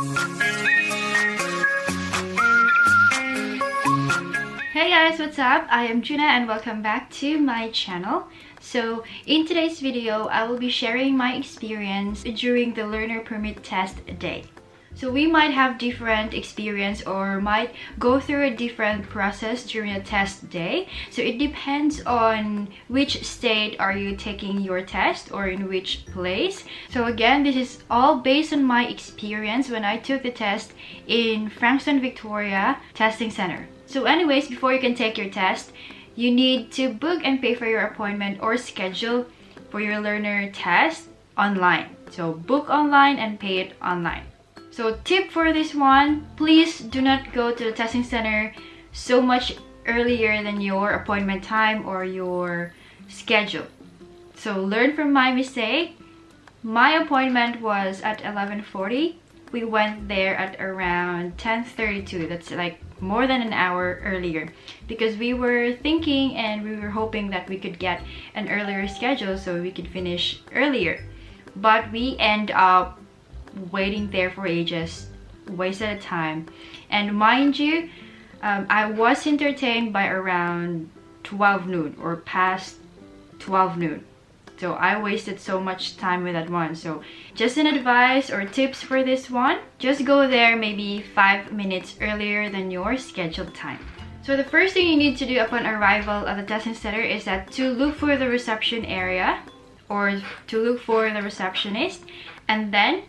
Hey guys, what's up? I am Juna and welcome back to my channel. So in today's video, I will be sharing my experience during the learner permit test day. So we might have different experience or might go through a different process during a test day. So it depends on which state are you taking your test or in which place. So again, this is all based on my experience when I took the test in Frankston, Victoria Testing Center. So anyways, before you can take your test, you need to book and pay for your appointment or schedule for your learner test online. So book online and pay it online. So tip for this one, please do not go to the testing center so much earlier than your appointment time or your schedule. So learn from my mistake. My appointment was at 11:40. We went there at around 10:32. That's like more than an hour earlier because we were thinking and we were hoping that we could get an earlier schedule so we could finish earlier. But we end up waiting there for ages, wasted time. And mind you, I was entertained by around 12 noon or past 12 noon. So I wasted so much time with that one. So just an advice or tips for this one, just go there maybe 5 minutes earlier than your scheduled time. So the first thing you need to do upon arrival at the testing center is that to look for the reception area or to look for the receptionist, and then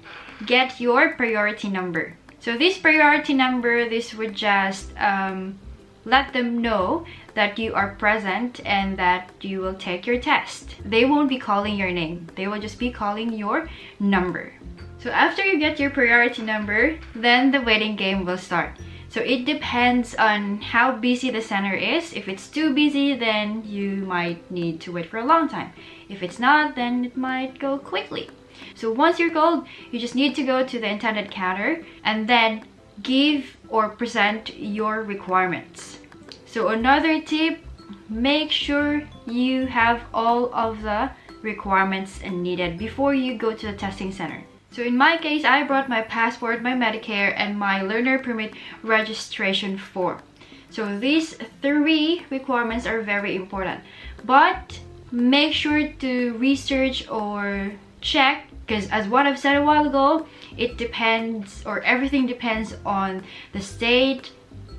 get your priority number. So this priority number, this would just let them know that you are present and that you will take your test. They won't be calling your name. They will just be calling your number. So after you get your priority number, then the waiting game will start. So it depends on how busy the center is. If it's too busy, then you might need to wait for a long time. If it's not, then it might go quickly. So once you're called, you just need to go to the intended counter and then give or present your requirements. So another tip, make sure you have all of the requirements needed before you go to the testing center. So in my case, I brought my passport, my Medicare, and my learner permit registration form. So these 3 requirements are very important. But make sure to research or check, because as what I've said a while ago, it depends, or everything depends on the state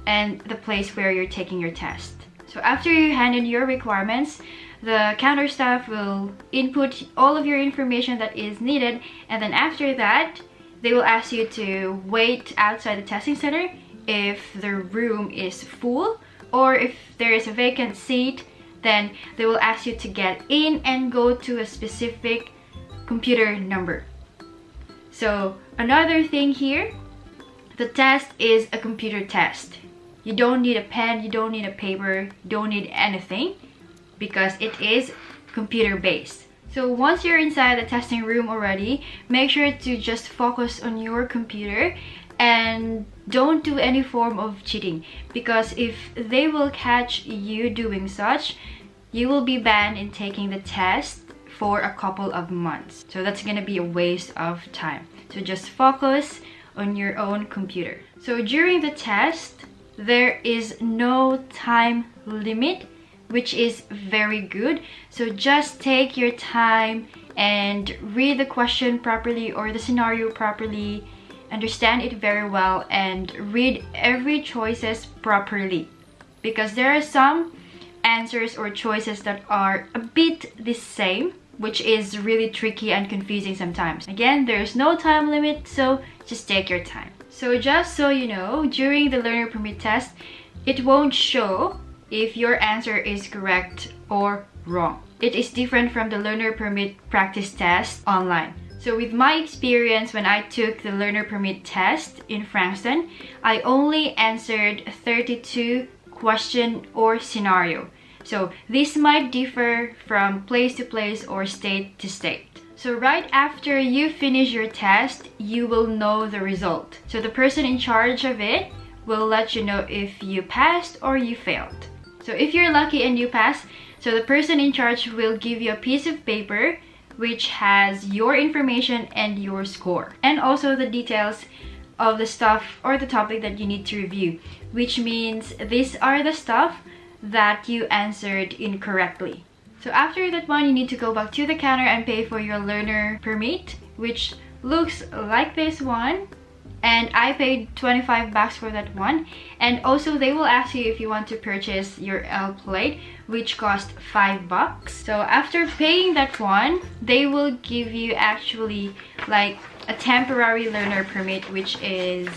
and the place where you're taking your test. So after you hand in your requirements, the counter staff will input all of your information that is needed, and then after that, they will ask you to wait outside the testing center if the room is full, or if there is a vacant seat, then they will ask you to get in and go to a specific computer number. So another thing here, the test is a computer test. You don't need a pen, you don't need a paper, you don't need anything because it is computer based. So once you're inside the testing room already, make sure to just focus on your computer and don't do any form of cheating, because if they will catch you doing such, you will be banned in taking the test for a couple of months. So that's gonna be a waste of time. So just focus on your own computer. So during the test, there is no time limit, which is very good. So just take your time and read the question properly or the scenario properly, understand it very well, and read every choices properly, because there are some answers or choices that are a bit the same, which is really tricky and confusing sometimes. Again, there's no time limit, so just take your time. So just so you know, during the learner permit test, it won't show if your answer is correct or wrong. It is different from the learner permit practice test online. So with my experience when I took the learner permit test in Frankston, I only answered 32 question or scenario. So this might differ from place to place or state to state. So right after you finish your test, you will know the result. So the person in charge of it will let you know if you passed or you failed. So if you're lucky and you pass, so the person in charge will give you a piece of paper which has your information and your score, and also the details of the stuff or the topic that you need to review, which means these are the stuff that you answered incorrectly. So after that one, you need to go back to the counter and pay for your learner permit, which looks like this one. And I paid 25 bucks for that one. And also they will ask you if you want to purchase your L plate, which cost 5 bucks. So after paying that one, they will give you actually like a temporary learner permit, which is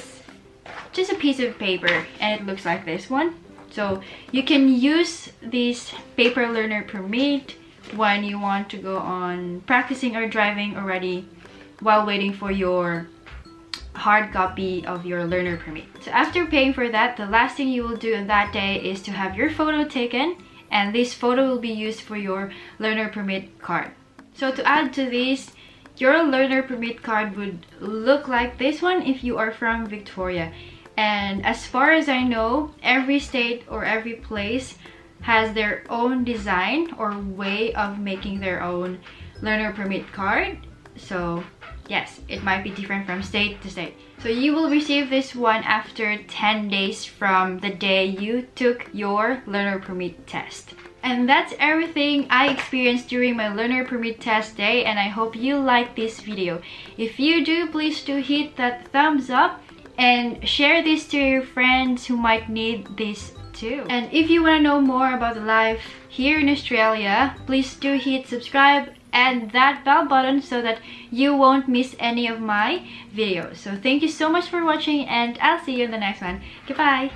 just a piece of paper, and it looks like this one. So you can use this paper learner permit when you want to go on practicing or driving already while waiting for your hard copy of your learner permit. So after paying for that, the last thing you will do on that day is to have your photo taken, and this photo will be used for your learner permit card. So to add to this, your learner permit card would look like this one if you are from Victoria. And as far as I know, every state or every place has their own design or way of making their own learner permit card. So yes, it might be different from state to state. So you will receive this one after 10 days from the day you took your learner permit test. And that's everything I experienced during my learner permit test day, and I hope you like this video. If you do, please do hit that thumbs up and share this to your friends who might need this too. And if you want to know more about the life here in Australia, please do hit subscribe and that bell button so that you won't miss any of my videos. So thank you so much for watching, and I'll see you in the next one. Goodbye!